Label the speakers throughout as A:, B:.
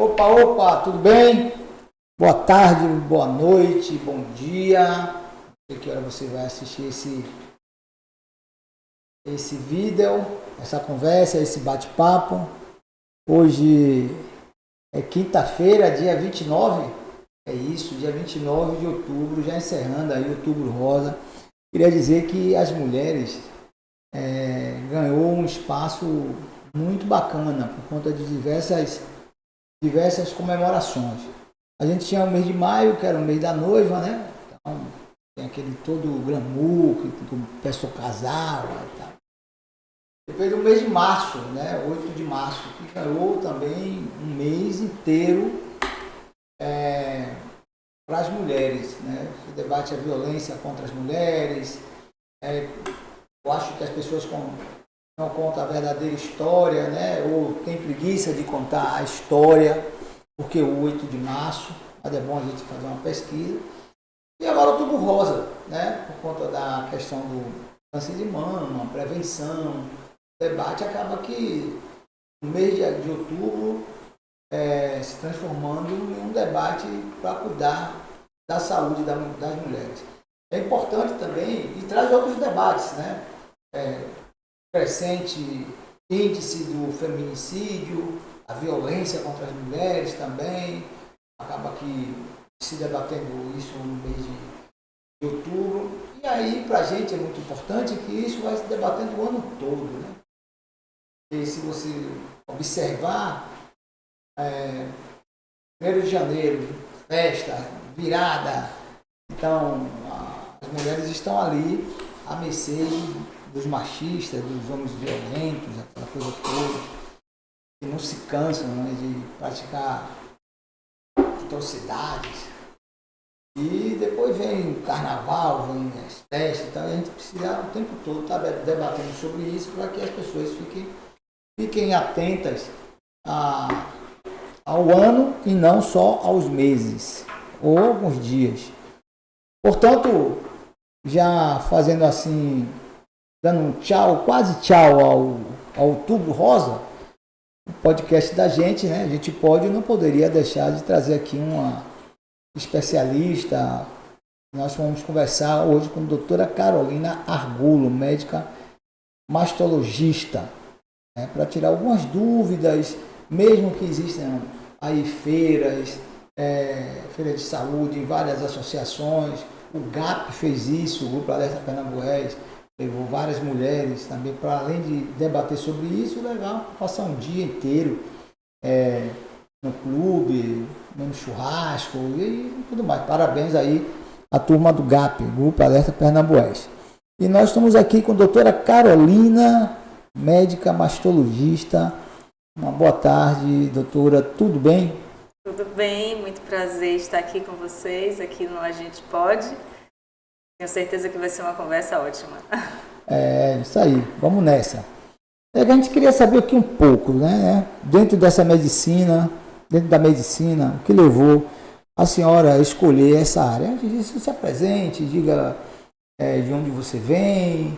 A: Opa, opa, tudo bem? Boa tarde, boa noite, bom dia. Não sei que hora você vai assistir esse vídeo, essa conversa, esse bate-papo. Hoje é quinta-feira, dia 29. É isso, dia 29 de outubro, já encerrando aí Outubro Rosa. Queria dizer que as mulheres ganhou um espaço muito bacana por conta de diversas comemorações. A gente tinha o mês de maio, que era o mês da noiva, né? Então, tem aquele todo glamour, que o pessoal casava e tal. Depois o mês de março, né? 8 de março, que ganhou também um mês inteiro para as mulheres, né? Se debate a violência contra as mulheres. Eu acho que as pessoas não contam a verdadeira história, né? Ou tem preguiça de contar a história, porque o 8 de março, mas é bom a gente fazer uma pesquisa. E agora o Outubro Rosa, né? Por conta da questão do câncer de mama, prevenção, debate, acaba que o mês de outubro se transformando em um debate para cuidar da saúde das mulheres. É importante também, e traz outros debates, né? Crescente índice do feminicídio, a violência contra as mulheres também, acaba que se debatendo isso no mês de outubro. E aí, para a gente é muito importante que isso vai se debatendo o ano todo, né? E se você observar, 1º de janeiro, festa, virada, então as mulheres estão ali à mercê dos machistas, dos homens violentos, aquela coisa toda, que não se cansam, né, de praticar atrocidades. E depois vem o carnaval, vem as festas, então a gente precisa o tempo todo estar debatendo sobre isso para que as pessoas fiquem atentas ao ano e não só aos meses ou alguns dias. Portanto, já fazendo assim, dando um tchau, quase tchau ao Outubro Rosa, o podcast da gente, né? A gente pode e não poderia deixar de trazer aqui uma especialista. Nós vamos conversar hoje com a doutora Carolina Argolo, médica mastologista, né? Para tirar algumas dúvidas, mesmo que existam aí feiras de saúde em várias associações. O GAP fez isso, o Grupo Alerta Pernambués, levou várias mulheres também, para além de debater sobre isso, passar um dia inteiro no clube, no churrasco e tudo mais. Parabéns aí à turma do GAP, Grupo Alerta Pernambués. E nós estamos aqui com a doutora Carolina, médica mastologista. Uma boa tarde, doutora, tudo bem?
B: Tudo bem, muito prazer estar aqui com vocês, aqui no A Gente Pode. Tenho certeza que vai ser uma conversa ótima.
A: Isso aí, vamos nessa. A gente queria saber aqui um pouco, né? Dentro da medicina, o que levou a senhora a escolher essa área? Se apresente, diga de onde você vem,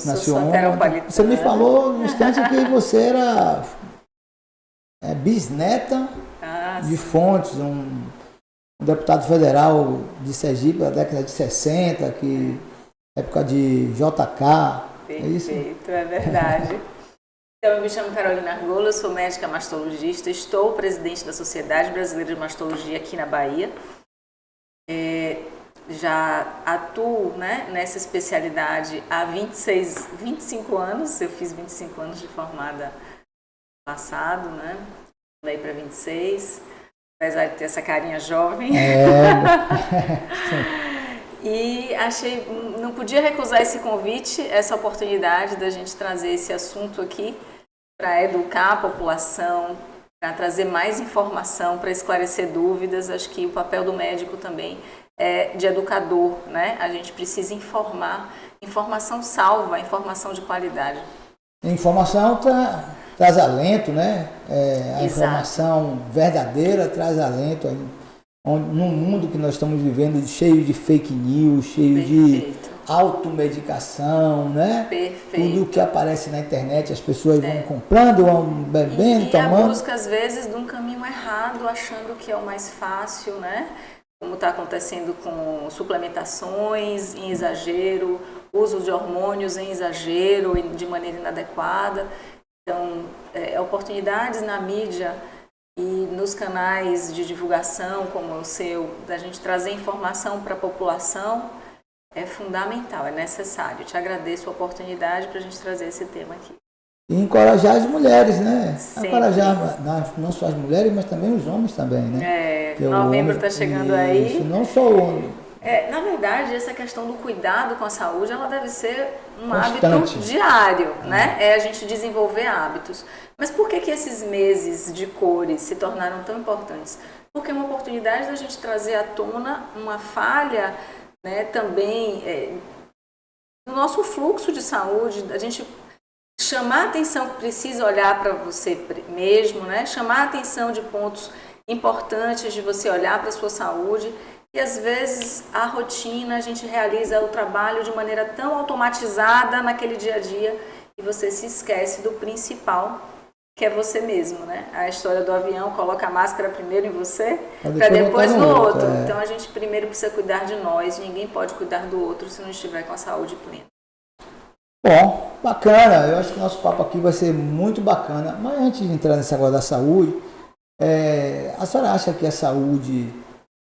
A: nasceu onde. Você me falou no instante que você era bisneta de Fontes, um deputado federal de Sergipe da década de 60, época de JK.
B: Perfeito, é verdade. Então, eu me chamo Carolina Argolo, eu sou médica mastologista, estou presidente da Sociedade Brasileira de Mastologia aqui na Bahia. Já atuo, né, nessa especialidade há 25 anos, eu fiz 25 anos de formada no passado, né? Daí para 26, apesar de ter essa carinha jovem. E não podia recusar esse convite, essa oportunidade da gente trazer esse assunto aqui para educar a população, para trazer mais informação, para esclarecer dúvidas. Acho que o papel do médico também é de educador, né? A gente precisa informar, informação salva, informação de qualidade.
A: Informação traz alento, né? A informação verdadeira traz alento. Num mundo que nós estamos vivendo cheio de fake news, cheio automedicação, né?
B: Perfeito.
A: Tudo que aparece na internet, as pessoas vão comprando, vão bebendo, tomando.
B: E a busca, às vezes, de um caminho errado, achando que é o mais fácil, né? Como está acontecendo com suplementações em exagero, uso de hormônios em exagero e de maneira inadequada. Então, oportunidades na mídia e nos canais de divulgação, como o seu, da gente trazer informação para a população, é fundamental, é necessário. Eu te agradeço a oportunidade para a gente trazer esse tema aqui.
A: E encorajar as mulheres, né?
B: Sempre.
A: Encorajar não só as mulheres, mas também os homens também, né?
B: Novembro está chegando aí.
A: Isso, não só o homem.
B: Na verdade, essa questão do cuidado com a saúde, ela deve ser um
A: Constante.
B: hábito diário, né? É a gente desenvolver hábitos. Mas por que esses meses de cores se tornaram tão importantes? Porque é uma oportunidade da gente trazer à tona uma falha, né, também no nosso fluxo de saúde, a gente chamar a atenção que precisa olhar para você mesmo, né? Chamar a atenção de pontos importantes de você olhar para a sua saúde. E às vezes a rotina, a gente realiza o trabalho de maneira tão automatizada naquele dia a dia e você se esquece do principal, que é você mesmo, né? A história do avião, coloca a máscara primeiro em você, para depois no outro. Então a gente primeiro precisa cuidar de nós, ninguém pode cuidar do outro se não estiver com a saúde plena.
A: Bom, bacana, eu acho que o nosso papo aqui vai ser muito bacana, mas antes de entrar nesse agora da saúde, a senhora acha que a saúde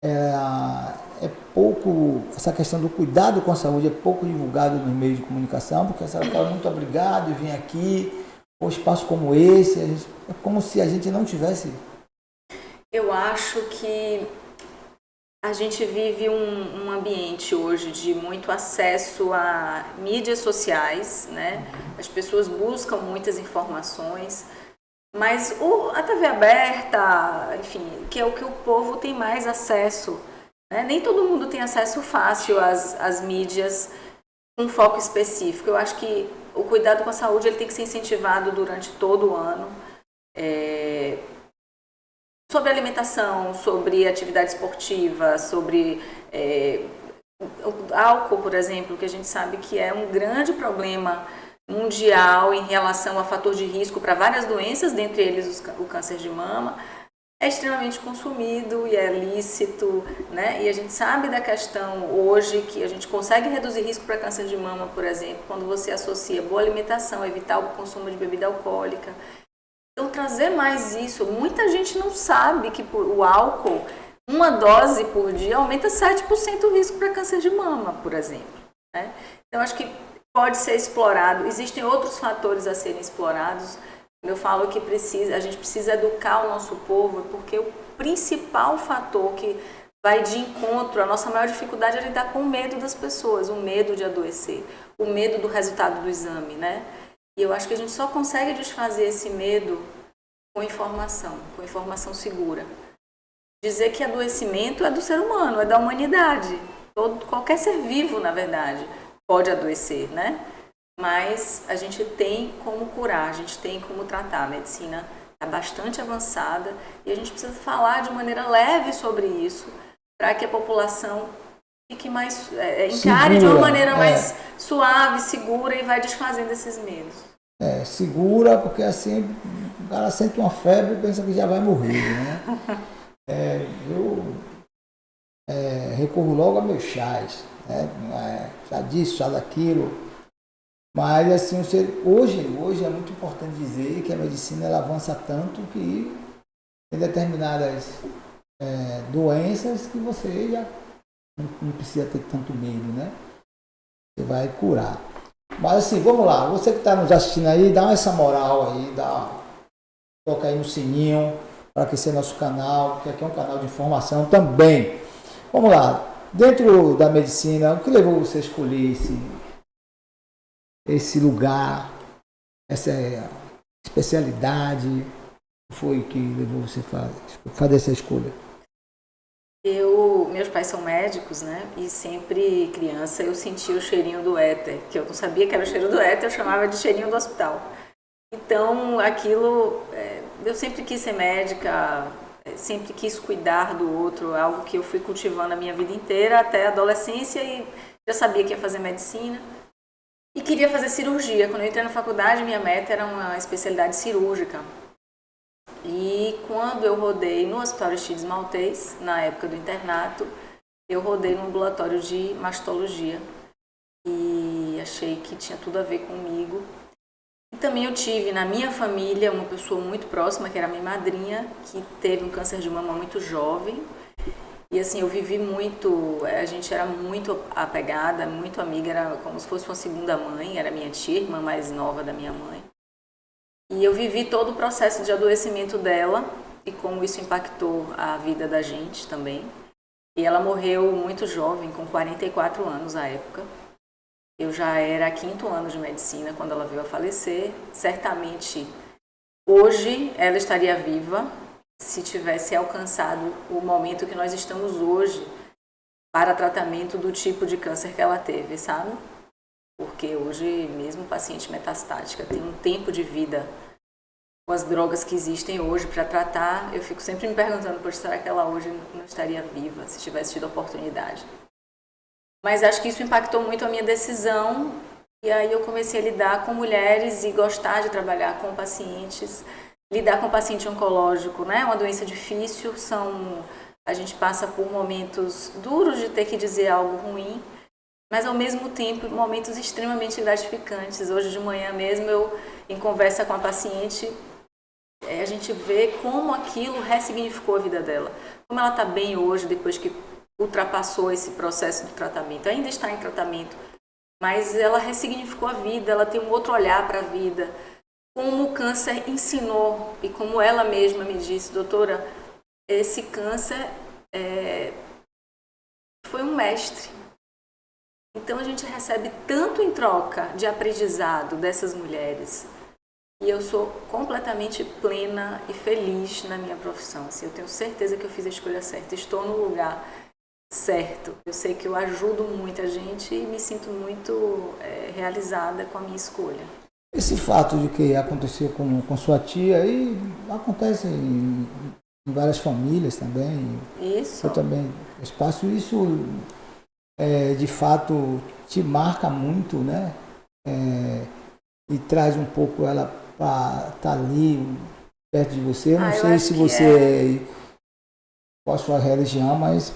A: é pouco, essa questão do cuidado com a saúde é pouco divulgado nos meios de comunicação, porque a senhora fala muito obrigado e vem aqui, um espaço como esse, é como se a gente não tivesse.
B: Eu acho que a gente vive um ambiente hoje de muito acesso a mídias sociais, né? As pessoas buscam muitas informações, mas a TV aberta, enfim, que é o que o povo tem mais acesso, né? Nem todo mundo tem acesso fácil às mídias com foco específico. Eu acho que o cuidado com a saúde ele tem que ser incentivado durante todo o ano. Sobre alimentação, sobre atividade esportiva, sobre o álcool, por exemplo, que a gente sabe que é um grande problema mundial em relação a fator de risco para várias doenças, dentre eles o câncer de mama, é extremamente consumido e é lícito, né? E a gente sabe da questão hoje que a gente consegue reduzir risco para câncer de mama, por exemplo, quando você associa boa alimentação, evitar o consumo de bebida alcoólica. Então, trazer mais isso. Muita gente não sabe que o álcool, uma dose por dia, aumenta 7% o risco para câncer de mama, por exemplo, né? Então, acho que pode ser explorado. Existem outros fatores a serem explorados. Eu falo que a gente precisa educar o nosso povo, porque o principal fator que vai de encontro, a nossa maior dificuldade é lidar com o medo das pessoas, o medo de adoecer, o medo do resultado do exame, né? E eu acho que a gente só consegue desfazer esse medo com informação segura. Dizer que adoecimento é do ser humano, é da humanidade. Qualquer ser vivo, na verdade, pode adoecer, né? Mas a gente tem como curar, a gente tem como tratar. A medicina é bastante avançada e a gente precisa falar de maneira leve sobre isso para que a população fique mais, encare de uma maneira mais suave, segura e vai desfazendo esses medos.
A: Segura, porque assim o cara sente uma febre e pensa que já vai morrer, né? Eu recorro logo a meus chás, né? Chá disso, chá daquilo. Mas assim, hoje é muito importante dizer que a medicina ela avança tanto que tem determinadas doenças que você já não precisa ter tanto medo, né? Você vai curar. Mas assim, vamos lá, você que está nos assistindo aí, dá essa moral aí, toca aí no sininho para aquecer nosso canal, que aqui é um canal de informação também. Vamos lá, dentro da medicina, o que levou você a escolher esse lugar, essa especialidade, foi que levou você a fazer essa escolha?
B: Meus pais são médicos, né? E sempre criança eu sentia o cheirinho do éter, que eu não sabia que era o cheiro do éter, eu chamava de cheirinho do hospital. Então, aquilo, eu sempre quis ser médica, sempre quis cuidar do outro, algo que eu fui cultivando a minha vida inteira até a adolescência e já sabia que ia fazer medicina e queria fazer cirurgia. Quando eu entrei na faculdade, minha meta era uma especialidade cirúrgica. E quando eu rodei no Hospital Aristides Maltês, na época do internato, eu rodei no ambulatório de mastologia e achei que tinha tudo a ver comigo. E também eu tive na minha família uma pessoa muito próxima, que era minha madrinha, que teve um câncer de mama muito jovem. E assim, eu vivi muito, a gente era muito apegada, muito amiga, era como se fosse uma segunda mãe, era minha tia, irmã mais nova da minha mãe. E eu vivi todo o processo de adoecimento dela e como isso impactou a vida da gente também. E ela morreu muito jovem, com 44 anos à época. Eu já era 5º ano de medicina quando ela veio a falecer. Certamente, hoje, ela estaria viva se tivesse alcançado o momento que nós estamos hoje para tratamento do tipo de câncer que ela teve, sabe? Porque hoje, mesmo paciente metastática tem um tempo de vida com as drogas que existem hoje para tratar. Eu fico sempre me perguntando, poxa, será que ela hoje não estaria viva se tivesse tido a oportunidade? Mas acho que isso impactou muito a minha decisão e aí eu comecei a lidar com mulheres e gostar de trabalhar com pacientes. Lidar com paciente oncológico, né, é uma doença difícil, a gente passa por momentos duros de ter que dizer algo ruim, mas ao mesmo tempo momentos extremamente gratificantes. Hoje de manhã mesmo, em conversa com a paciente, a gente vê como aquilo ressignificou a vida dela. Como ela está bem hoje, depois que ultrapassou esse processo de tratamento. Ainda está em tratamento, mas ela ressignificou a vida, ela tem um outro olhar para a vida. Como o câncer ensinou, e como ela mesma me disse, doutora, esse câncer foi um mestre. Então a gente recebe tanto em troca de aprendizado dessas mulheres. E eu sou completamente plena e feliz na minha profissão. Assim, eu tenho certeza que eu fiz a escolha certa, estou no lugar certo. Eu sei que eu ajudo muita gente e me sinto muito realizada com a minha escolha.
A: Esse fato de que aconteceu com sua tia aí acontece em várias famílias também.
B: Isso.
A: Eu também espaço isso de fato te marca muito, né? E traz um pouco ela para estar ali perto de você. Eu não sei se você qual a sua religião, mas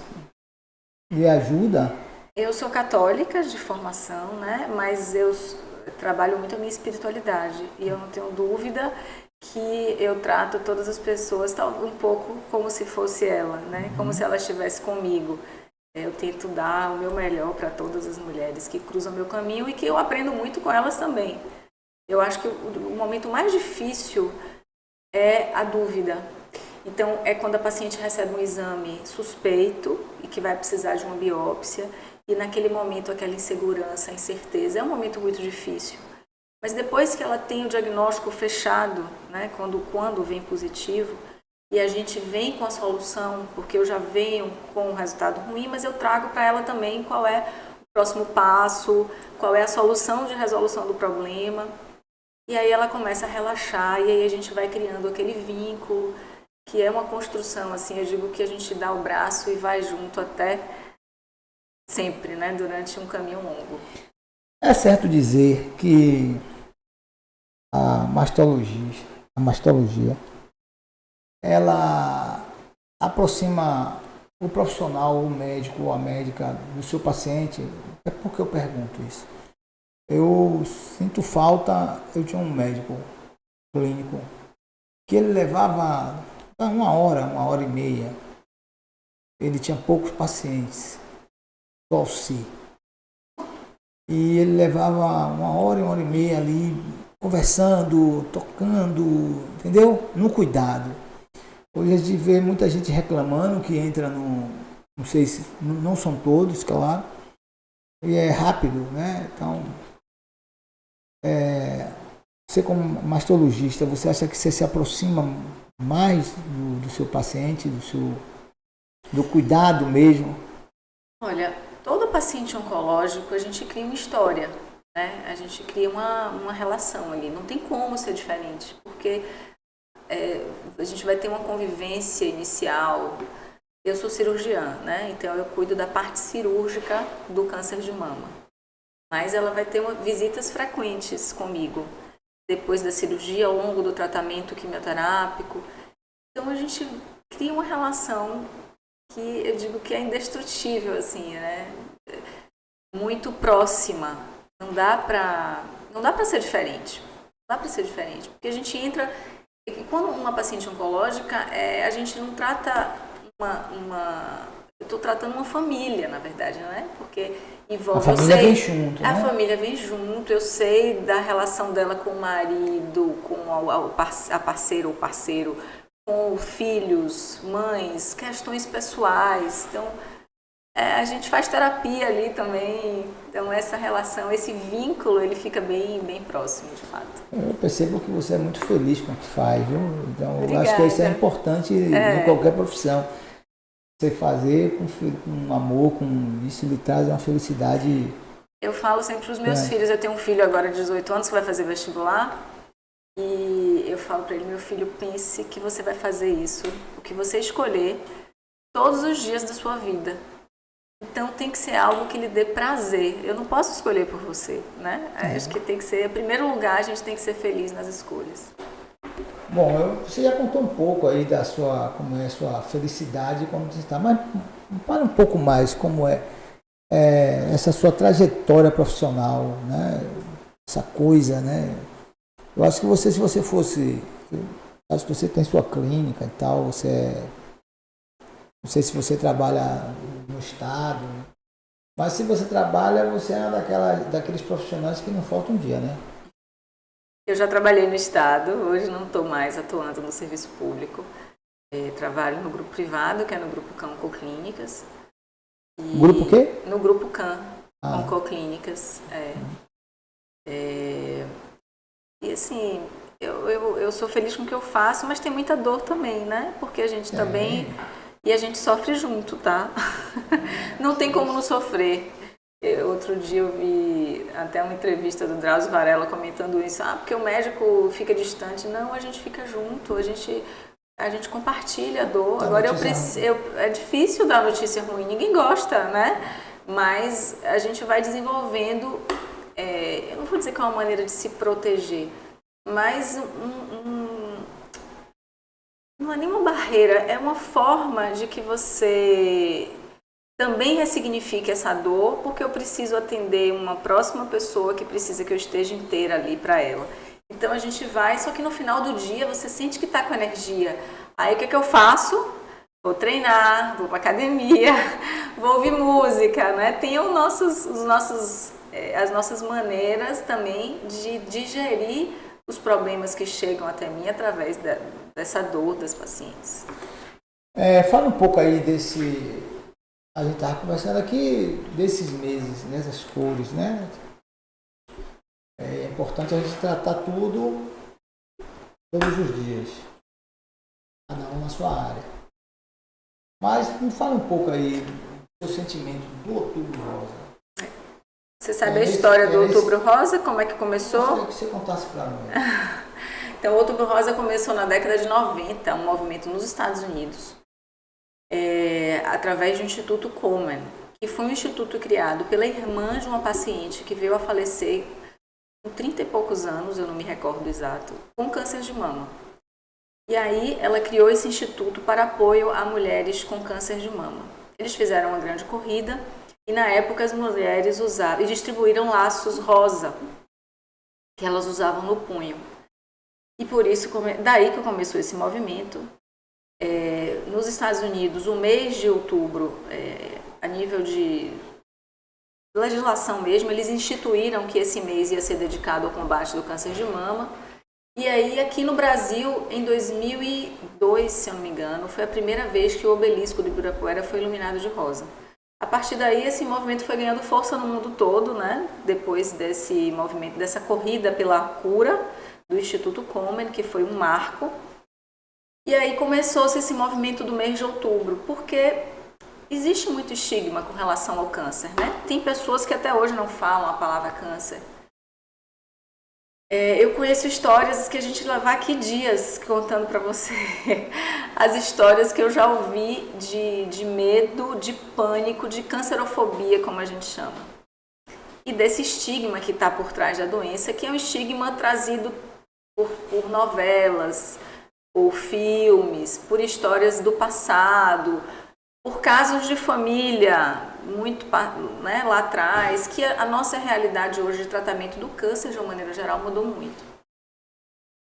A: me ajuda.
B: Eu sou católica de formação, né? Mas eu trabalho muito a minha espiritualidade e eu não tenho dúvida que eu trato todas as pessoas um pouco como se fosse ela, né? Como se ela estivesse comigo. Eu tento dar o meu melhor para todas as mulheres que cruzam meu caminho e que eu aprendo muito com elas também. Eu acho que o momento mais difícil é a dúvida. Então, é quando a paciente recebe um exame suspeito e que vai precisar de uma biópsia. E naquele momento, aquela insegurança, incerteza, é um momento muito difícil. Mas depois que ela tem o diagnóstico fechado, né, quando vem positivo, e a gente vem com a solução, porque eu já venho com um resultado ruim, mas eu trago para ela também qual é o próximo passo, qual é a solução de resolução do problema. E aí ela começa a relaxar, e aí a gente vai criando aquele vínculo, que é uma construção, assim, eu digo que a gente dá o braço e vai junto até sempre, né, durante um caminho longo.
A: É certo dizer que a mastologia, ela aproxima o profissional, o médico ou a médica do seu paciente. É porque eu pergunto isso. Eu sinto falta, eu tinha um médico clínico que ele levava 1 hora e meia. Ele tinha poucos pacientes, só si. E ele levava 1 hora e meia ali, conversando, tocando, entendeu? No cuidado. Hoje a gente vê muita gente reclamando que entra não sei se, não são todos, claro, e é rápido, né? Então, você como mastologista, você acha que você se aproxima mais do seu paciente, do cuidado mesmo?
B: Olha, todo paciente oncológico, a gente cria uma história, né? A gente cria uma relação ali, não tem como ser diferente, porque a gente vai ter uma convivência inicial, Eu sou cirurgiã, né? Então eu cuido da parte cirúrgica do câncer de mama. Mas ela vai ter visitas frequentes comigo, depois da cirurgia, ao longo do tratamento quimioterápico. Então a gente cria uma relação que eu digo que é indestrutível, assim, né? Muito próxima. Não dá para ser diferente. Não dá para ser diferente, porque a gente entra. Quando uma paciente oncológica, a gente não trata eu estou tratando uma família, na verdade, não é? Porque envolve.
A: A família vem junto, né?
B: A família vem junto, eu sei da relação dela com o marido, com a parceira ou parceiro, com filhos, mães, questões pessoais. Então, a gente faz terapia ali também. Então, essa relação, esse vínculo, ele fica bem, bem próximo, de fato.
A: Eu percebo que você é muito feliz com o que faz, viu? Então, eu
B: Obrigada.
A: acho que isso é importante em qualquer profissão. Você fazer com amor, isso lhe traz uma felicidade.
B: Eu falo sempre para os meus filhos, eu tenho um filho agora de 18 anos que vai fazer vestibular, e eu falo para ele, meu filho, pense que você vai fazer isso, o que você escolher, todos os dias da sua vida. Então tem que ser algo que lhe dê prazer. Eu não posso escolher por você, né? Acho que tem que ser, em primeiro lugar, a gente tem que ser feliz nas escolhas.
A: Bom, você já contou um pouco aí como é a sua felicidade quando você está, mas para um pouco mais como é essa sua trajetória profissional, né? Essa coisa, né? Eu acho que se você fosse, acho que você tem sua clínica e tal, não sei se você trabalha no estado, mas se você trabalha, você é daqueles profissionais que não falta um dia, né?
B: Eu já trabalhei no estado, hoje não estou mais atuando no serviço público. Trabalho no grupo privado, que é no grupo CAN Oncoclínicas.
A: Grupo o quê?
B: No grupo CAN Oncoclínicas. E assim, eu sou feliz com o que eu faço, mas tem muita dor também, né? Porque a gente também... E a gente sofre junto, tá? Não tem como não sofrer. Outro dia eu vi até uma entrevista do Drauzio Varela comentando isso. Porque o médico fica distante. Não, a gente fica junto, a gente compartilha a dor. Agora é difícil dar notícia ruim, ninguém gosta, né? Mas a gente vai desenvolvendo, eu não vou dizer que é uma maneira de se proteger, mas não é nenhuma barreira, é uma forma de que você também ressignifique essa dor, porque eu preciso atender uma próxima pessoa que precisa que eu esteja inteira ali para ela. Então a gente vai, só que no final do dia você sente que está com energia. Aí o que eu faço? Vou treinar, vou para academia, vou ouvir música, né? Tem as nossas maneiras também de digerir os problemas que chegam até mim através dessa dor das pacientes.
A: Fala um pouco aí a gente estava conversando aqui desses meses, nessas cores, né? É importante a gente tratar tudo todos os dias, cada um na sua área. Mas me fala um pouco aí do seu sentimento do Outubro Rosa.
B: Você sabe a história do Outubro Rosa? Como é que começou?
A: Eu gostaria que você contasse para mim.
B: Então, o Outubro Rosa começou na década de 90, um movimento nos Estados Unidos, através do Instituto Komen, que foi um instituto criado pela irmã de uma paciente que veio a falecer com 30 e poucos anos, eu não me recordo exato, com câncer de mama. E aí ela criou esse instituto para apoio a mulheres com câncer de mama. Eles fizeram uma grande corrida e na época as mulheres usavam e distribuíram laços rosa que elas usavam no punho. E por isso, daí que começou esse movimento. Nos Estados Unidos, o mês de outubro, a nível de legislação mesmo, eles instituíram que esse mês ia ser dedicado ao combate do câncer de mama. E aí, aqui no Brasil, em 2002, se eu não me engano, foi a primeira vez que o obelisco do Ibirapuera foi iluminado de rosa. A partir daí, esse movimento foi ganhando força no mundo todo, né? Depois desse movimento, dessa corrida pela cura do Instituto Komen, que foi um marco. E aí começou-se esse movimento do mês de outubro, porque existe muito estigma com relação ao câncer, né? Tem pessoas que até hoje não falam a palavra câncer. Eu conheço histórias que a gente vai levar aqui dias contando para você. As histórias que eu já ouvi de medo, de pânico, de cancerofobia, como a gente chama. E desse estigma que está por trás da doença, que é um estigma trazido por novelas, por filmes, por histórias do passado, por casos de família muito, né, lá atrás, que a nossa realidade hoje de tratamento do câncer, de uma maneira geral, mudou muito.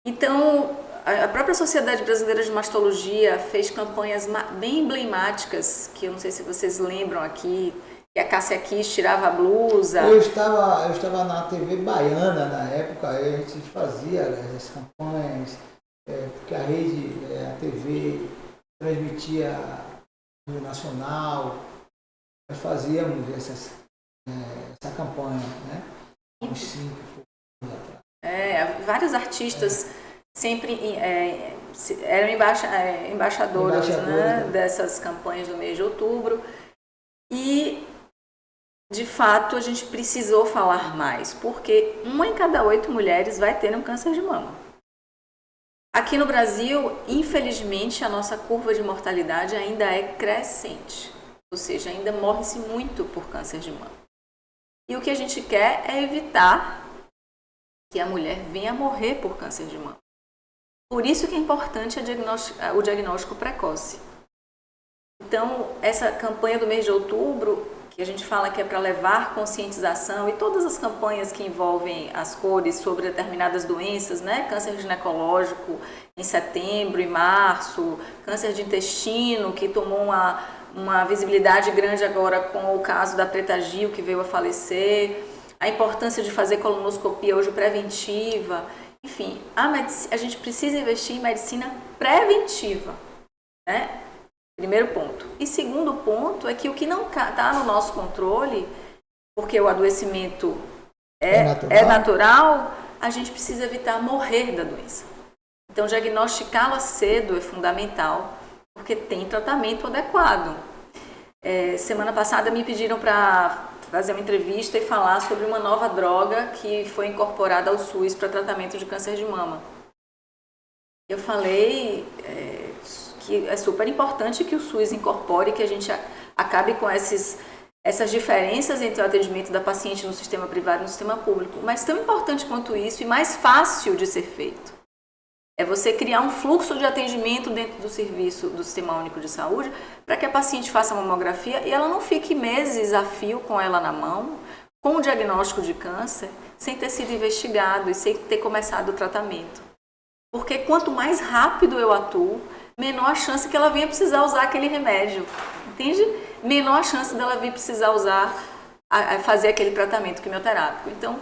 B: Então, a própria Sociedade Brasileira de Mastologia fez campanhas bem emblemáticas, que eu não sei se vocês lembram aqui, que a Cássia Kiss tirava a blusa.
A: Eu estava na TV Baiana na época, a gente fazia as campanhas, porque a rede, a TV transmitia no nacional, nós fazíamos essa campanha, né? Uns 5 anos atrás.
B: Vários artistas sempre eram embaixadores, né, dessas campanhas do mês de outubro. E, de fato, a gente precisou falar mais, porque 1 em cada 8 mulheres vai ter um câncer de mama. Aqui no Brasil, infelizmente, a nossa curva de mortalidade ainda é crescente, ou seja, ainda morre-se muito por câncer de mama. E o que a gente quer é evitar que a mulher venha a morrer por câncer de mama. Por isso que é importante o diagnóstico precoce. Então, essa campanha do mês de outubro, que a gente fala que é para levar conscientização, e todas as campanhas que envolvem as cores sobre determinadas doenças, né? Câncer ginecológico em setembro e março, câncer de intestino, que tomou uma visibilidade grande agora com o caso da Preta Gil, que veio a falecer, a importância de fazer colonoscopia hoje preventiva. Enfim, a gente precisa investir em medicina preventiva, né? Primeiro ponto. E segundo ponto é que o que não está no nosso controle, porque o adoecimento é natural, a gente precisa evitar morrer da doença. Então, diagnosticá-la cedo é fundamental, porque tem tratamento adequado. Semana passada me pediram para fazer uma entrevista e falar sobre uma nova droga que foi incorporada ao SUS para tratamento de câncer de mama. Eu falei que é super importante que o SUS incorpore, que a gente acabe com essas diferenças entre o atendimento da paciente no sistema privado e no sistema público. Mas tão importante quanto isso e mais fácil de ser feito é você criar um fluxo de atendimento dentro do serviço do Sistema Único de Saúde para que a paciente faça a mamografia e ela não fique meses a fio com ela na mão, com o diagnóstico de câncer, sem ter sido investigado e sem ter começado o tratamento. Porque quanto mais rápido eu atuo, menor a chance que ela venha precisar usar aquele remédio, entende? Menor a chance dela vir precisar fazer aquele tratamento quimioterápico. Então,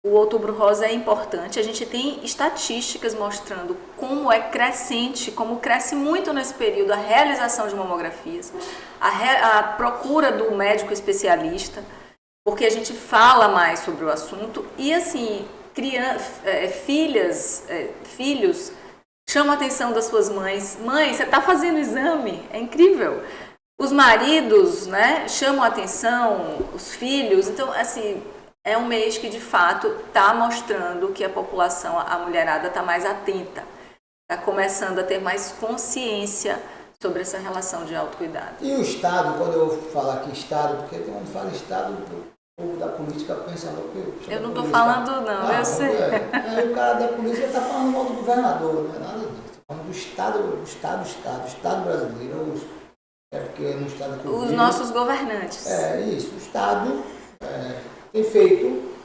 B: o Outubro Rosa é importante. A gente tem estatísticas mostrando como é crescente, como cresce muito nesse período a realização de mamografias, a procura do médico especialista, porque a gente fala mais sobre o assunto e, assim, filhos chamam a atenção das suas mães. Mãe, você está fazendo exame? É incrível. Os maridos, né, chamam a atenção, os filhos. Então, assim, é um mês que, de fato, está mostrando que a população, a mulherada, está mais atenta. Está começando a ter mais consciência sobre essa relação de autocuidado.
A: E o Estado, quando eu falo aqui Estado, porque quando fala Estado, o povo da política pensa logo que
B: eu não estou falando, não, eu sei.
A: Aí o cara da polícia está falando mal do governador, não é nada disso. Está falando do Estado brasileiro, porque no Estado que eu
B: Os
A: vivo,
B: nossos governantes.
A: Isso, o Estado tem feito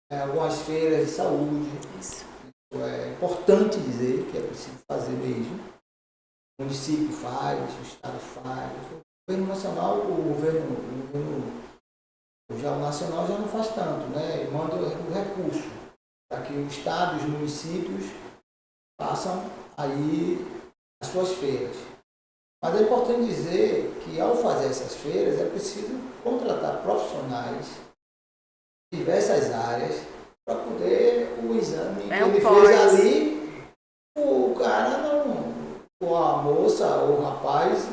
A: algumas feiras de saúde.
B: Isso.
A: É importante dizer que é preciso fazer mesmo. O município faz, o Estado faz. O governo nacional, o nacional já não faz tanto, né? Manda o recurso para que o Estado e os municípios façam aí as suas feiras. Mas é importante dizer que ao fazer essas feiras é preciso contratar profissionais de diversas áreas para poder o exame que ele fez ali, o cara não, ou a moça ou o rapaz,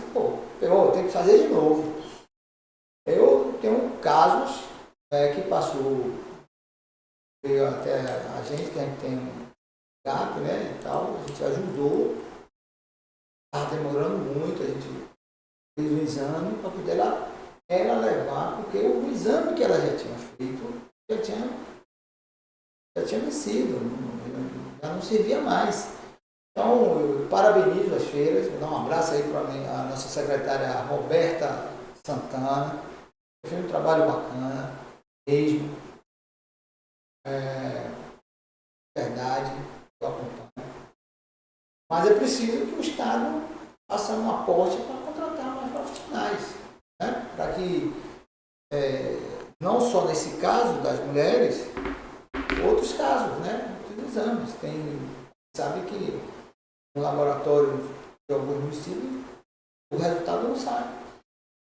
A: tem que fazer de novo. Eu tenho casos que passou veio até a gente, que a gente tem um GAP, né, e tal, a gente ajudou, estava demorando muito, a gente fez o exame para poder ela levar, porque o exame que ela já tinha feito já tinha vencido, já não servia mais. Então, eu parabenizo as feiras, vou dar um abraço aí para a nossa secretária Roberta Santana, que fez um trabalho bacana, mesmo, verdade, eu acompanho. Mas é preciso que o Estado faça um aporte para contratar mais profissionais, né? Para que, não só nesse caso das mulheres, outros casos, né? Outros exames. Sabe que no laboratório de alguns municípios o resultado não sai.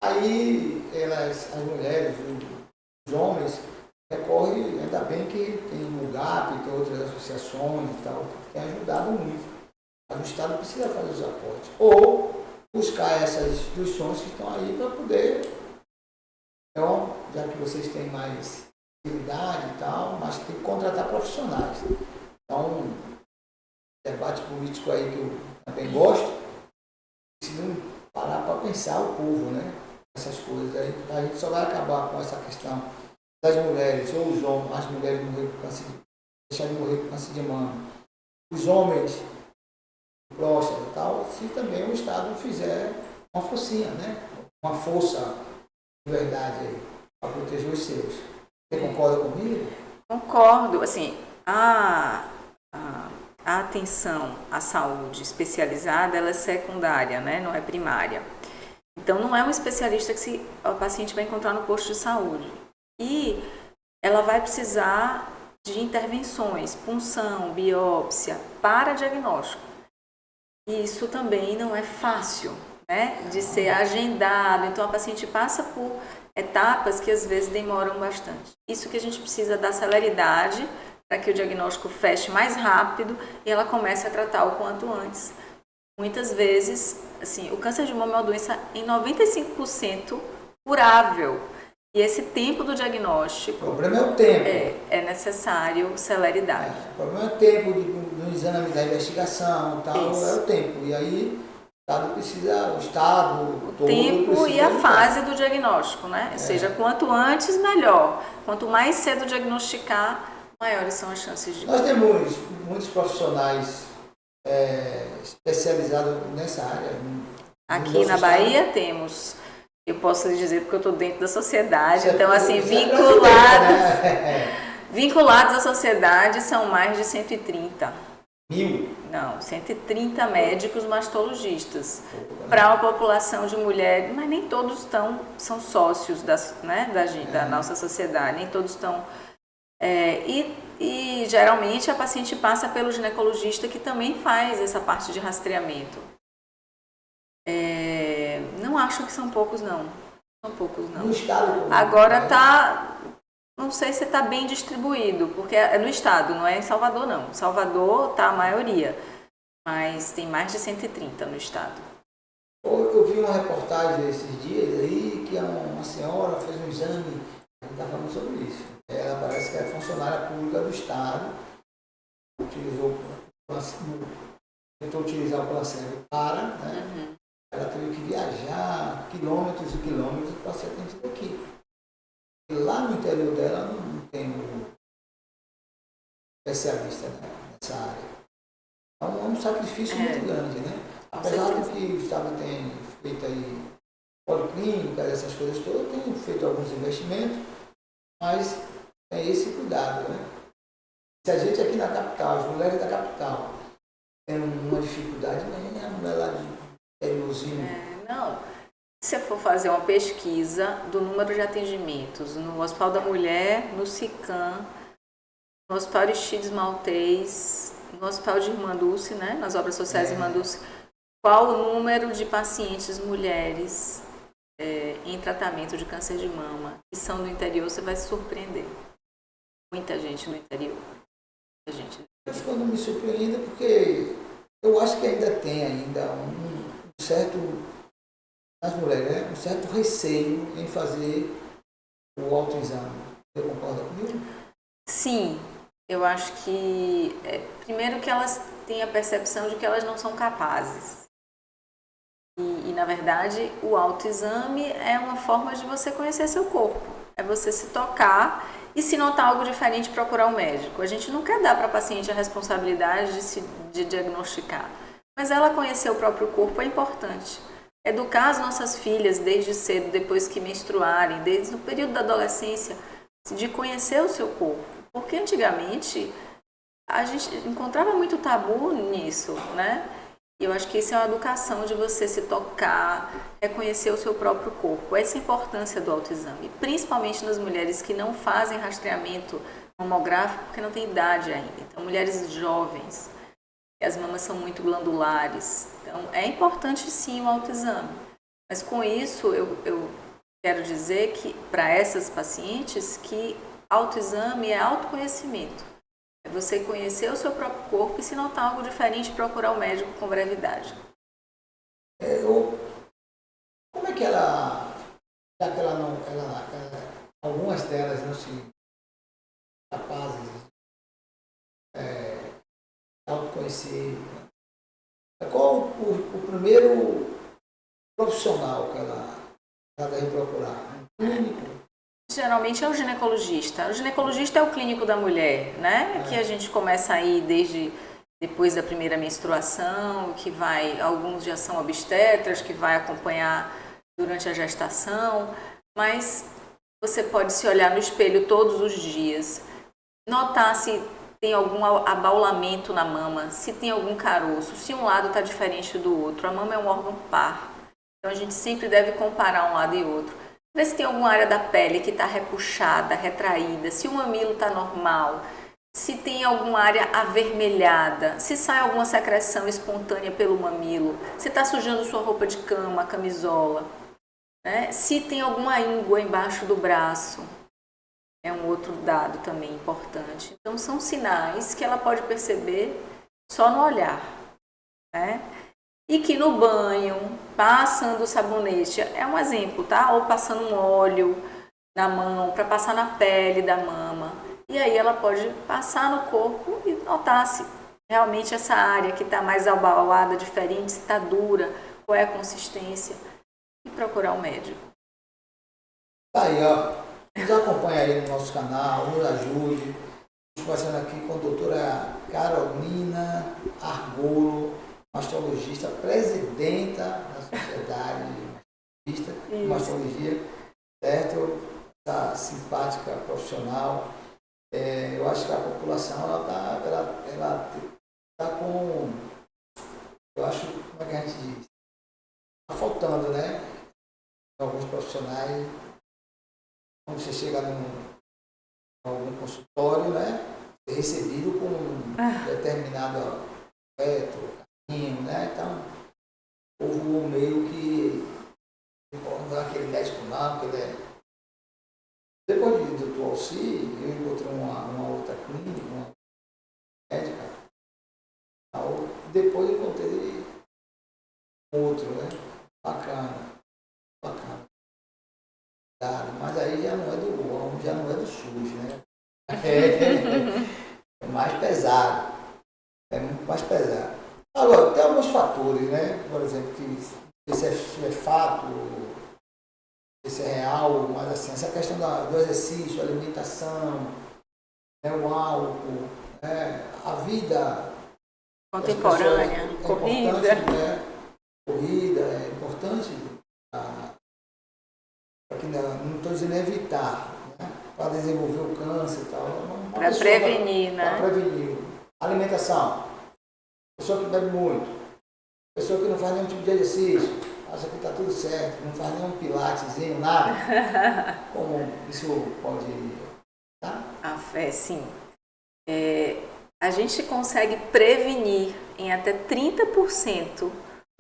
A: Aí as mulheres, os homens, recorrem, ainda bem que tem o GAP, tem outras associações e tal, que tem ajudado muito. Mas o Estado precisa fazer os aportes. Ou buscar essas instituições que estão aí para poder, então, já que vocês têm mais atividade e tal, mas tem que contratar profissionais. Então, debate político aí que eu também gosto, se não parar para pensar o povo, né? Essas coisas. A gente só vai acabar com essa questão das mulheres, ou os homens, as mulheres morrer por câncer deixar de morrer por câncer de mama. Os homens, próstata e tal, se também o Estado fizer uma forcinha, né? Uma força de verdade aí, para proteger os seus. Você concorda comigo?
B: Concordo. Assim, a atenção à saúde especializada, ela é secundária, né? Não é primária. Então, não é um especialista que o paciente vai encontrar no posto de saúde. E ela vai precisar de intervenções, punção, biópsia, para diagnóstico. E isso também não é fácil, né? De ser agendado. Então, a paciente passa por etapas que às vezes demoram bastante. Isso que a gente precisa dar celeridade para que o diagnóstico feche mais rápido e ela comece a tratar o quanto antes. Muitas vezes, assim, o câncer de mama é uma doença em 95% curável. E esse tempo do diagnóstico...
A: O problema é o tempo.
B: É necessário celeridade.
A: O problema é o tempo do exame, da investigação e tal, é o tempo. E aí o Estado todo
B: tempo e a
A: ajudar.
B: fase do diagnóstico, né? Ou seja, quanto antes, melhor. Quanto mais cedo diagnosticar, maiores são as chances de...
A: Nós temos muitos profissionais especializados nessa área.
B: Aqui na Bahia temos, eu posso lhe dizer porque eu estou dentro da sociedade, então assim, vinculados à sociedade são mais de 130.
A: 1.000?
B: Não, 130 médicos mastologistas para uma população de mulheres, mas nem todos são sócios da nossa sociedade, nem todos estão... E geralmente a paciente passa pelo ginecologista que também faz essa parte de rastreamento. Não acho que são poucos, não. São poucos, não.
A: No estado?
B: Agora não sei se está bem distribuído, porque é no estado, não é em Salvador, não. Em Salvador está a maioria, mas tem mais de 130 no estado.
A: Eu vi uma reportagem esses dias aí que uma senhora fez um exame, a gente está falando sobre isso. Ela parece que é funcionária pública do estado, tentou utilizar o placebo né? Ela teve que viajar quilômetros e quilômetros para ser atendida aqui. E lá no interior dela não tem um especialista nessa área. Então é um sacrifício muito grande, né? Apesar de que o Estado tem feito aí policlínicas, essas coisas todas, tem feito alguns investimentos, mas é esse cuidado, né? Se a gente aqui na capital, as mulheres da capital, tem uma dificuldade, nem a mulher lá de interiorzinho.
B: Não. Se você for fazer uma pesquisa do número de atendimentos no Hospital da Mulher, no SICAM, no Hospital Aristides Maltês, no Hospital de Irmã Dulce, né, nas obras sociais de Irmã Dulce, qual o número de pacientes mulheres em tratamento de câncer de mama que são do interior, você vai se surpreender. Muita gente no interior. Muita gente.
A: Acho que eu não me surpreendo porque eu acho que ainda tem um certo, nas mulheres, né, um certo receio em fazer o autoexame. Você concorda comigo?
B: Sim, Eu acho que, primeiro, que elas têm a percepção de que elas não são capazes. E na verdade, o autoexame é uma forma de você conhecer seu corpo. É você se tocar e, se notar algo diferente, procurar um médico. A gente não quer dar para a paciente a responsabilidade de diagnosticar. Mas ela conhecer o próprio corpo é importante. Educar as nossas filhas desde cedo, depois que menstruarem, desde o período da adolescência, de conhecer o seu corpo. Porque antigamente a gente encontrava muito tabu nisso, né? E eu acho que isso é uma educação de você se tocar, reconhecer o seu próprio corpo. Essa é a importância do autoexame, principalmente nas mulheres que não fazem rastreamento mamográfico porque não tem idade ainda. Então, mulheres jovens, as mamas são muito glandulares. Então, é importante sim o autoexame. Mas com isso, eu quero dizer que, para essas pacientes, que autoexame é autoconhecimento. É você conhecer o seu próprio corpo e, se notar algo diferente, procurar o médico com brevidade.
A: Como é que ela, já que ela não, algumas delas não se capazes de autoconhecer, qual o primeiro profissional que ela deve procurar? Um clínico?
B: Geralmente é o ginecologista. O ginecologista é o clínico da mulher, né? Que a gente começa aí desde depois da primeira menstruação, que vai, alguns já são obstetras, que vai acompanhar durante a gestação, mas você pode se olhar no espelho todos os dias, notar se tem algum abaulamento na mama, se tem algum caroço, se um lado está diferente do outro. A mama é um órgão par, então a gente sempre deve comparar um lado e outro. Ver se tem alguma área da pele que está repuxada, retraída, se o mamilo está normal, se tem alguma área avermelhada, se sai alguma secreção espontânea pelo mamilo, se está sujando sua roupa de cama, camisola, né? Se tem alguma íngua embaixo do braço, é um outro dado também importante. Então, são sinais que ela pode perceber só no olhar, né? E que no banho, passando o sabonete, é um exemplo, tá? Ou passando um óleo na mão, para passar na pele da mama. E aí ela pode passar no corpo e notar se realmente essa área que está mais abalada, diferente, se está dura, qual é a consistência. E procurar um médico.
A: Tá aí, ó. Nos acompanha aí no nosso canal, nos ajude. Estamos conversando aqui com a doutora Carolina Argolo, mastologista, presidenta da Sociedade de Mastologia, certo? Essa simpática profissional. Eu acho que a população ela tá com, eu acho, como é que a gente diz? Está faltando, né? Alguns profissionais, quando você chega num algum consultório, né? É recebido com um determinado afeto, carinho, né? Então, houve um meio que não é aquele médico não, que ele é. Depois do Dr. Alci, eu encontrei uma outra clínica, uma médica. Depois eu encontrei outro, né? Bacana. Mas aí já não é do SUS, né? É mais pesado. É muito mais pesado. Agora, tem alguns fatores, né? Por exemplo, que esse é fato, esse é real, mas assim, essa questão do exercício, alimentação, né, o álcool, né, a vida
B: contemporânea, corrida.
A: Né? Corrida é importante, não estou dizendo evitar, né? Para desenvolver o câncer e tal.
B: Para prevenir, né?
A: Para prevenir. Alimentação. Pessoa que bebe muito. Pessoa que não faz nenhum tipo de exercício. Acha que está tudo certo. Não faz nenhum pilatezinho, nada. Como isso pode... Tá?
B: A fé, sim. A gente consegue prevenir em até 30%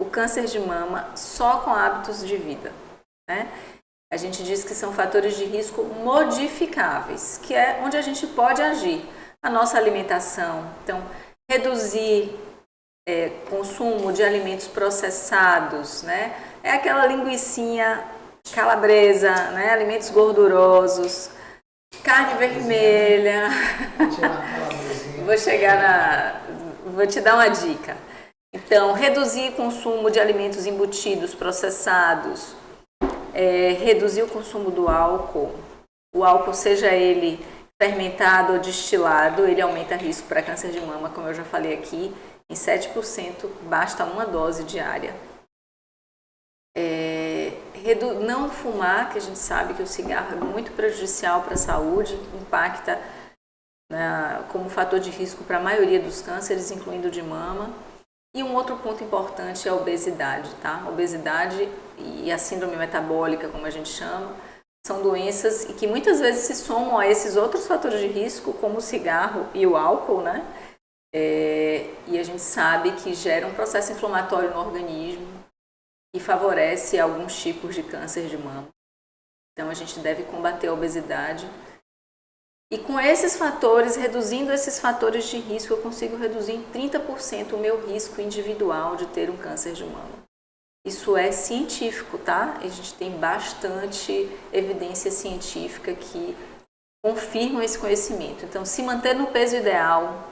B: o câncer de mama só com hábitos de vida, né? A gente diz que são fatores de risco modificáveis, que é onde a gente pode agir. A nossa alimentação, então, reduzir consumo de alimentos processados, né? É aquela linguicinha calabresa, né? Alimentos gordurosos, carne vermelha. Vou te dar uma dica. Então, reduzir o consumo de alimentos embutidos, processados, reduzir o consumo do álcool. O álcool, seja ele fermentado ou destilado, ele aumenta risco para câncer de mama, como eu já falei aqui, em 7%, basta uma dose diária. Não fumar, que a gente sabe que o cigarro é muito prejudicial para a saúde, impacta como fator de risco para a maioria dos cânceres, incluindo o de mama. E um outro ponto importante é a obesidade, tá? A obesidade e a síndrome metabólica, como a gente chama, são doenças que muitas vezes se somam a esses outros fatores de risco, como o cigarro e o álcool, né? E a gente sabe que gera um processo inflamatório no organismo e favorece alguns tipos de câncer de mama. Então a gente deve combater a obesidade. E com esses fatores, reduzindo esses fatores de risco, eu consigo reduzir em 30% o meu risco individual de ter um câncer de mama. Isso é científico, tá? A gente tem bastante evidência científica que confirma esse conhecimento. Então, se manter no peso ideal,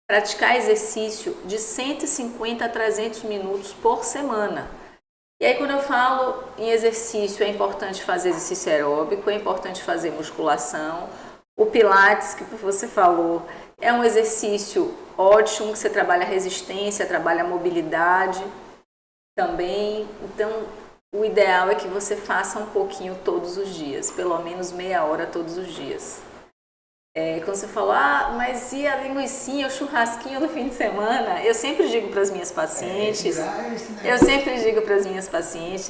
B: praticar exercício de 150 a 300 minutos por semana. E aí, quando eu falo em exercício, é importante fazer exercício aeróbico, é importante fazer musculação. O Pilates, que você falou, é um exercício ótimo, que você trabalha a resistência, trabalha a mobilidade também. Então, o ideal é que você faça um pouquinho todos os dias, pelo menos meia hora todos os dias. Quando você falou, mas e a linguicinha, o churrasquinho no fim de semana? Eu sempre digo para as minhas pacientes,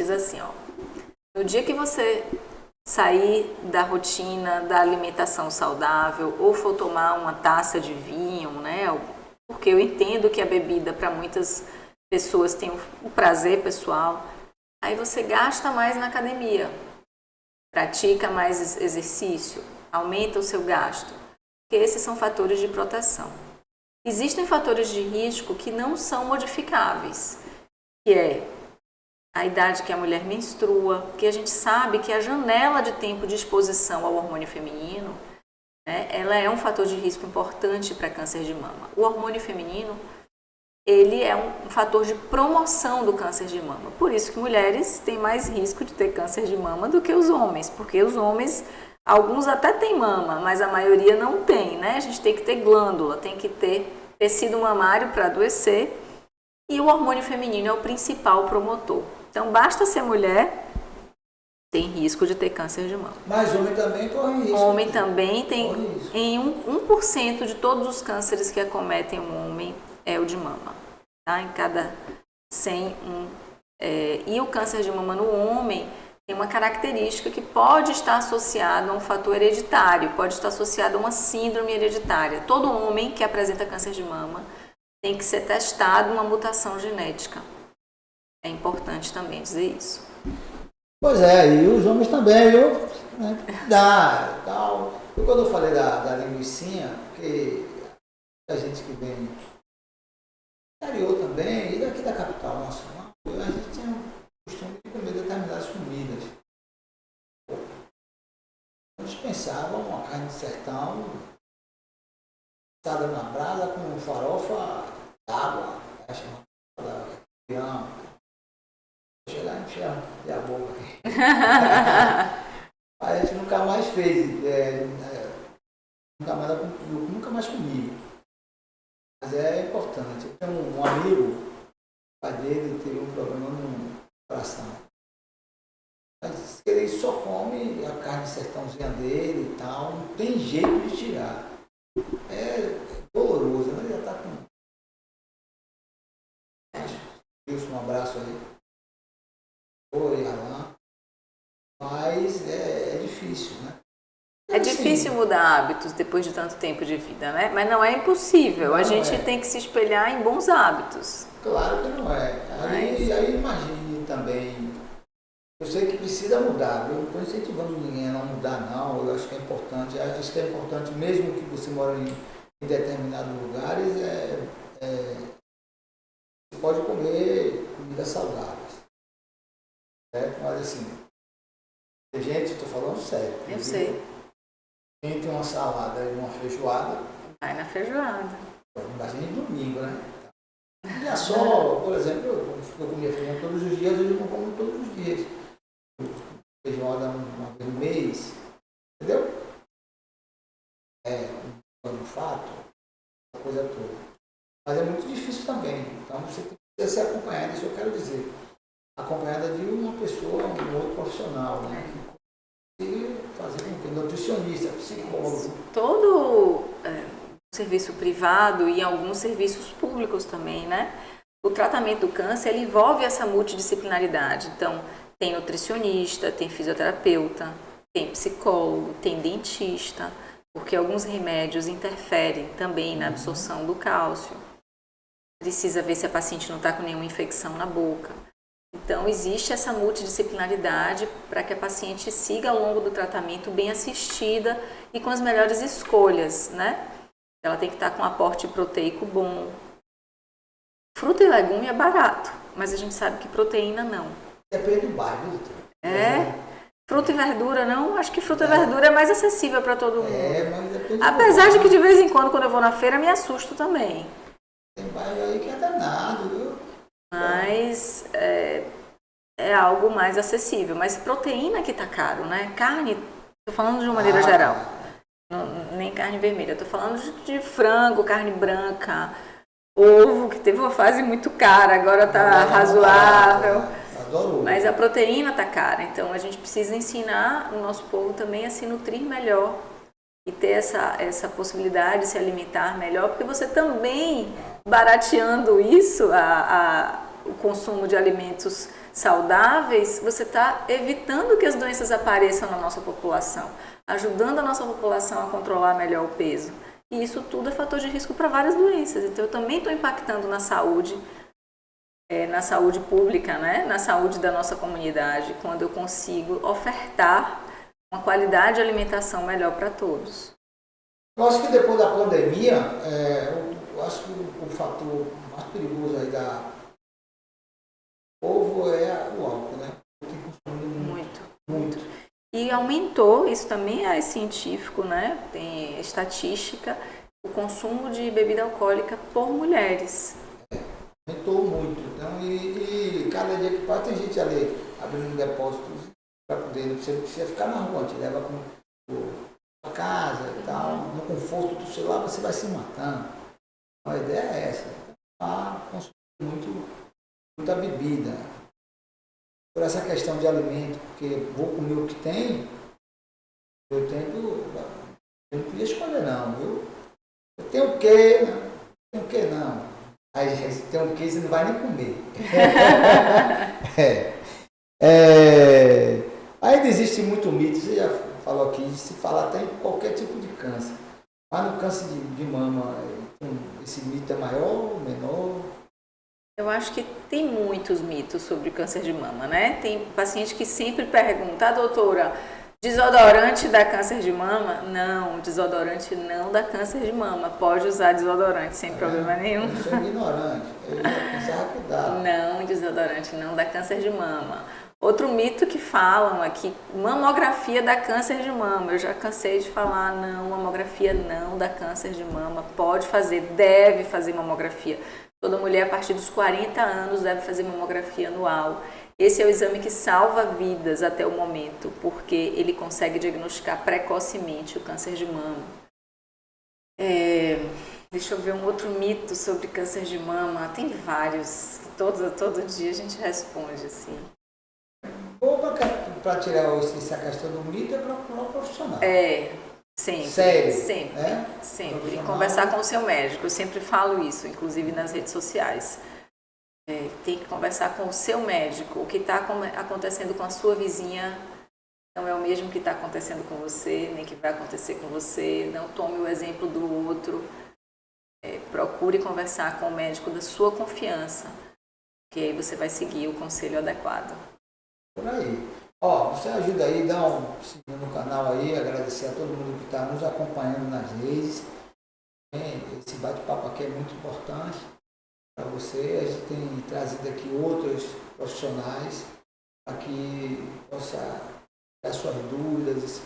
B: assim, ó, no dia que você sair da rotina da alimentação saudável ou for tomar uma taça de vinho, né? Porque eu entendo que a bebida para muitas pessoas tem um prazer pessoal. Aí você gasta mais na academia, pratica mais exercício, aumenta o seu gasto. Porque esses são fatores de proteção. Existem fatores de risco que não são modificáveis, que é a idade que a mulher menstrua, porque a gente sabe que a janela de tempo de exposição ao hormônio feminino, né, ela é um fator de risco importante para câncer de mama. O hormônio feminino, ele é um fator de promoção do câncer de mama. Por isso que mulheres têm mais risco de ter câncer de mama do que os homens, porque os homens, alguns até têm mama, mas a maioria não tem, né? A gente tem que ter glândula, tem que ter tecido mamário para adoecer, e o hormônio feminino é o principal promotor. Então, basta ser mulher, tem risco de ter câncer de mama.
A: Mas homem também corre risco.
B: Homem também tem, em 1% de todos os cânceres que acometem o homem é o de mama. Tá? Em cada 100, e o câncer de mama no homem tem uma característica que pode estar associado a um fator hereditário, pode estar associado a uma síndrome hereditária. Todo homem que apresenta câncer de mama tem que ser testado uma mutação genética. É importante também dizer isso.
A: Pois é, e os homens também, viu? Dá, tal. E quando eu falei da linguicinha, porque a gente que vem do interior também, e daqui da capital nacional, a gente tinha o costume de comer determinadas comidas. A gente pensava uma carne de sertão, assada na brasa com farofa d'água, chamada pião. Chegar e enfiar a boca. A gente nunca mais fez, nunca mais comi. Mas é importante. Eu tenho um amigo, o pai dele teve um problema no coração. Mas ele só come a carne sertãozinha dele e tal, não tem jeito de tirar. É doloroso, mas ele já está com. Wilson, um abraço aí. Oi, Alain. Mas é difícil, né?
B: É difícil mudar hábitos depois de tanto tempo de vida, né? Mas não é impossível. A gente tem que se espelhar em bons hábitos.
A: Claro que não é. Aí imagine também. Eu sei que precisa mudar. Eu não estou incentivando ninguém a não mudar, não. Eu acho que é importante. Eu acho que é importante, mesmo que você mora em determinados lugares, você pode comer comida saudável. Certo? Mas assim, tem gente, estou falando sério.
B: Eu sei.
A: Entre uma salada e uma feijoada,
B: Vai na feijoada.
A: Bastante domingo, né? E é só, por exemplo, eu comia feijão todos os dias, hoje eu não como todos os dias. Feijoada uma vez no mês, entendeu? Um fato, a coisa toda. Mas é muito difícil também. Então você precisa ser acompanhado, isso eu quero dizer. Acompanhada de uma pessoa, um outro profissional, né? E fazer com que nutricionista, psicólogo.
B: Todo serviço privado e alguns serviços públicos também, né? O tratamento do câncer ele envolve essa multidisciplinaridade. Então, tem nutricionista, tem fisioterapeuta, tem psicólogo, tem dentista, porque alguns remédios interferem também na absorção do cálcio. Precisa ver se a paciente não está com nenhuma infecção na boca. Então, existe essa multidisciplinaridade para que a paciente siga ao longo do tratamento bem assistida e com as melhores escolhas, né? Ela tem que estar com um aporte proteico bom. Fruta e legume é barato, mas a gente sabe que proteína não.
A: Depende do bairro, doutor.
B: Fruta e verdura não? Acho que fruta e verdura é mais acessível para todo mundo.
A: Mas depende
B: Apesar de que de vez em quando eu vou na feira, me assusto também.
A: Tem bairro aí que é danado, viu?
B: Mas é algo mais acessível. Mas proteína que tá caro, né? Carne, tô falando de uma maneira geral. Não, nem carne vermelha. Tô falando de frango, carne branca, ovo, que teve uma fase muito cara, agora tá razoável.
A: Adoro.
B: Mas a proteína tá cara. Então a gente precisa ensinar o nosso povo também a se nutrir melhor e ter essa possibilidade de se alimentar melhor, porque você também, barateando isso, o consumo de alimentos saudáveis, você está evitando que as doenças apareçam na nossa população, ajudando a nossa população a controlar melhor o peso. E isso tudo é fator de risco para várias doenças. Então eu também estou impactando na saúde pública, né? Na saúde da nossa comunidade, quando eu consigo ofertar uma qualidade de alimentação melhor para todos.
A: Eu acho que depois da pandemia, eu acho que o fator mais perigoso aí da povo é o álcool, né? Tem consumido muito.
B: E aumentou, isso também é científico, né? Tem estatística, o consumo de bebida alcoólica por mulheres.
A: Aumentou muito. Então, e cada dia que passa tem gente ali abrindo depósitos para poder, você não precisa ficar na rua, te leva para sua casa e tal, no conforto do celular você vai se matando. A ideia é essa, consumir muita bebida. Por essa questão de alimento, porque vou comer o que tem, eu não podia escolher não, viu? Eu tenho o quê? Não tenho o quê não. Aí se tem o quê, você não vai nem comer. Ainda existe muito mito, você já falou aqui, de se falar até em qualquer tipo de câncer. Mas no câncer de mama, esse mito é maior ou menor?
B: Eu acho que tem muitos mitos sobre o câncer de mama, né? Tem paciente que sempre pergunta, doutora, desodorante dá câncer de mama? Não, desodorante não dá câncer de mama. Pode usar desodorante sem problema nenhum.
A: Eu sou ignorante, eu já pensava que dá.
B: Não, desodorante não dá câncer de mama. Outro mito que falam aqui, mamografia dá câncer de mama. Eu já cansei de falar, não, mamografia não dá câncer de mama. Pode fazer, deve fazer mamografia. Toda mulher a partir dos 40 anos deve fazer mamografia anual. Esse é o exame que salva vidas até o momento, porque ele consegue diagnosticar precocemente o câncer de mama. Deixa eu ver um outro mito sobre câncer de mama. Tem vários, todo dia a gente responde assim.
A: Ou para tirar essa questão do mito é para o profissional.
B: Sempre.
A: Sério?
B: Sempre. E conversar com o seu médico. Eu sempre falo isso, inclusive nas redes sociais. Tem que conversar com o seu médico. O que está acontecendo com a sua vizinha não é o mesmo que está acontecendo com você, nem que vai acontecer com você. Não tome o exemplo do outro. Procure conversar com o médico da sua confiança, que aí você vai seguir o conselho adequado.
A: Por aí. Você ajuda aí, dá um seguir no canal aí, agradecer a todo mundo que está nos acompanhando nas redes. Esse bate-papo aqui é muito importante para você. A gente tem trazido aqui outros profissionais para que possa dar suas dúvidas,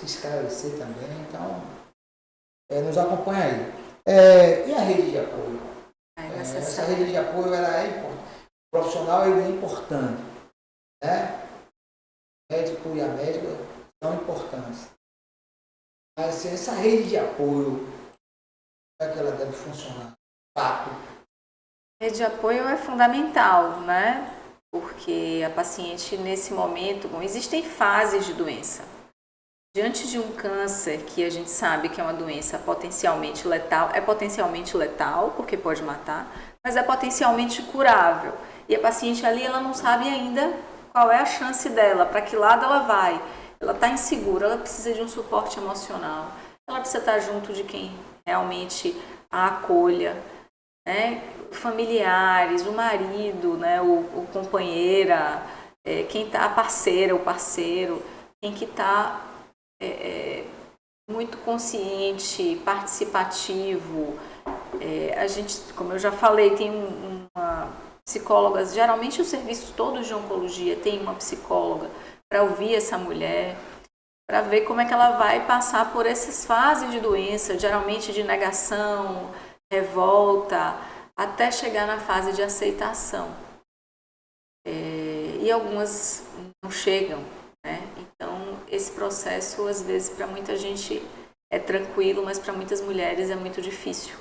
A: esclarecer também. Então, nos acompanha aí. E a rede de apoio? Essa rede de apoio ela é importante. O profissional ele é importante. Né? O médico e a médica são importantes. Mas assim, essa rede de apoio, como é que ela deve funcionar? Fato.
B: Rede de apoio é fundamental, né? Porque a paciente, nesse momento, existem fases de doença. Diante de um câncer que a gente sabe que é uma doença potencialmente letal, é potencialmente letal, porque pode matar, mas é potencialmente curável. E a paciente ali, ela não sabe ainda qual é a chance dela, para que lado ela vai. Ela está insegura, ela precisa de um suporte emocional, ela precisa estar junto de quem realmente a acolha, né? Familiares, o marido, né? o companheira, quem tá, a parceira, o parceiro, tem que estar muito consciente, participativo. A gente, como eu já falei, tem uma psicóloga, geralmente os serviços todos de oncologia tem uma psicóloga para ouvir essa mulher, para ver como é que ela vai passar por essas fases de doença, geralmente de negação, revolta, até chegar na fase de aceitação. E algumas não chegam, né? Então, esse processo, às vezes, para muita gente é tranquilo, mas para muitas mulheres é muito difícil.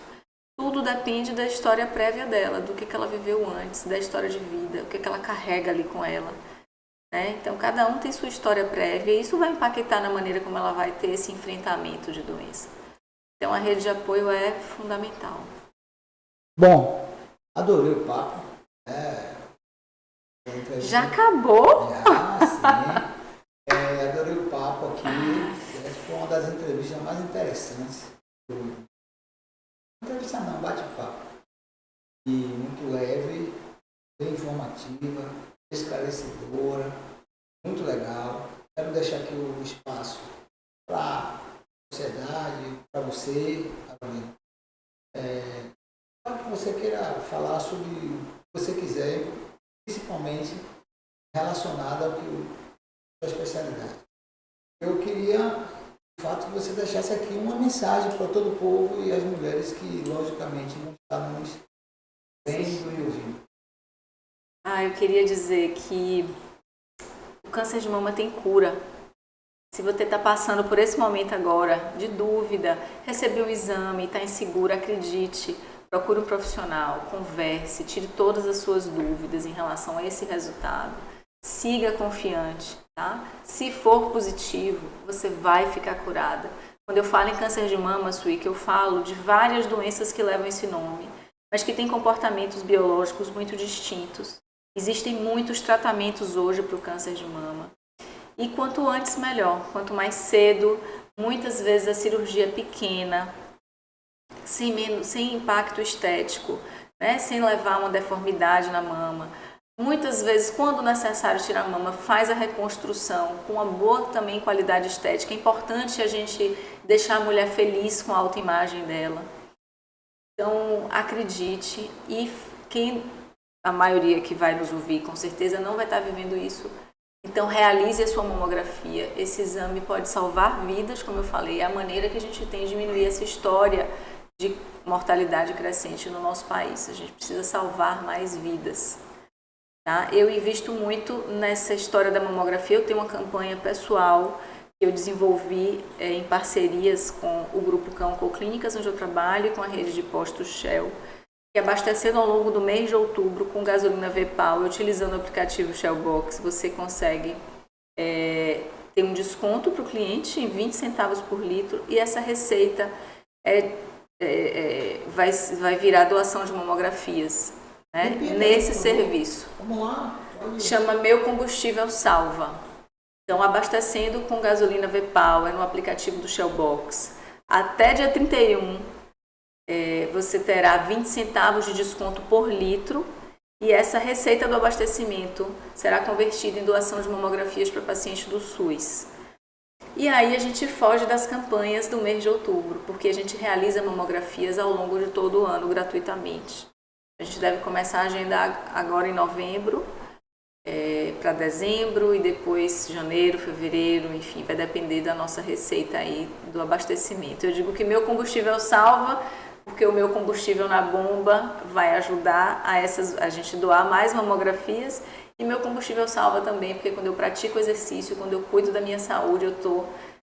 B: Tudo depende da história prévia dela, do que ela viveu antes, da história de vida, o que ela carrega ali com ela. Né? Então, cada um tem sua história prévia e isso vai impactar na maneira como ela vai ter esse enfrentamento de doença. Então, a rede de apoio é fundamental.
A: Bom, adorei o papo.
B: Já acabou?
A: Já, sim. Adorei o papo aqui. Foi uma das entrevistas mais interessantes. Entrevista não, bate-papo. E muito leve, bem informativa, esclarecedora, muito legal. Quero deixar aqui o espaço para a sociedade, para você, para que você queira falar sobre o que você quiser, principalmente relacionado ao que a sua especialidade. Eu queria, de fato, que você deixasse aqui uma mensagem para todo o povo e as mulheres que, logicamente, não estão nos vendo e ouvindo.
B: Eu queria dizer que o câncer de mama tem cura. Se você está passando por esse momento agora de dúvida, recebeu um exame, está insegura, acredite, procure um profissional, converse, tire todas as suas dúvidas em relação a esse resultado. Siga confiante, tá? Se for positivo, você vai ficar curada. Quando eu falo em câncer de mama, Suíque, eu falo de várias doenças que levam esse nome, mas que têm comportamentos biológicos muito distintos. Existem muitos tratamentos hoje para o câncer de mama. E quanto antes, melhor. Quanto mais cedo, muitas vezes a cirurgia é pequena, sem impacto estético, né? Sem levar uma deformidade na mama. Muitas vezes, quando necessário tirar a mama, faz a reconstrução com uma boa também qualidade estética. É importante a gente deixar a mulher feliz com a autoimagem dela. Então, acredite. E a maioria que vai nos ouvir, com certeza, não vai estar vivendo isso. Então, realize a sua mamografia. Esse exame pode salvar vidas, como eu falei. É a maneira que a gente tem de diminuir essa história de mortalidade crescente no nosso país. A gente precisa salvar mais vidas. Tá? Eu invisto muito nessa história da mamografia. Eu tenho uma campanha pessoal que eu desenvolvi em parcerias com o Grupo Cão Clínicas, onde eu trabalho, e com a rede de postos Shell, que abastecendo ao longo do mês de outubro com gasolina V-Power, utilizando o aplicativo Shell Box, você consegue ter um desconto para o cliente em 20 centavos por litro, e essa receita vai virar doação de mamografias, né? Nesse serviço.
A: Vamos lá.
B: Chama Meu Combustível Salva. Então, abastecendo com gasolina V-Power no aplicativo do Shell Box, até dia 31, você terá 20 centavos de desconto por litro, e essa receita do abastecimento será convertida em doação de mamografias para pacientes do SUS. E aí a gente foge das campanhas do mês de outubro, porque a gente realiza mamografias ao longo de todo o ano gratuitamente. A gente deve começar a agendar agora em novembro, para dezembro e depois janeiro, fevereiro, enfim, vai depender da nossa receita aí do abastecimento. Eu digo que meu combustível salva, porque o meu combustível na bomba vai ajudar a gente doar mais mamografias, e meu combustível salva também, porque quando eu pratico exercício, quando eu cuido da minha saúde, eu estou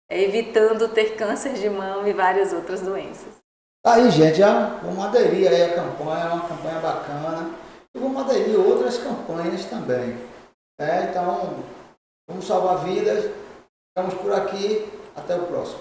B: evitando ter câncer de mama e várias outras doenças.
A: Aí, gente, já vamos aderir aí a campanha, é uma campanha bacana. E vamos aderir a outras campanhas também. Então, vamos salvar vidas. Ficamos por aqui. Até o próximo.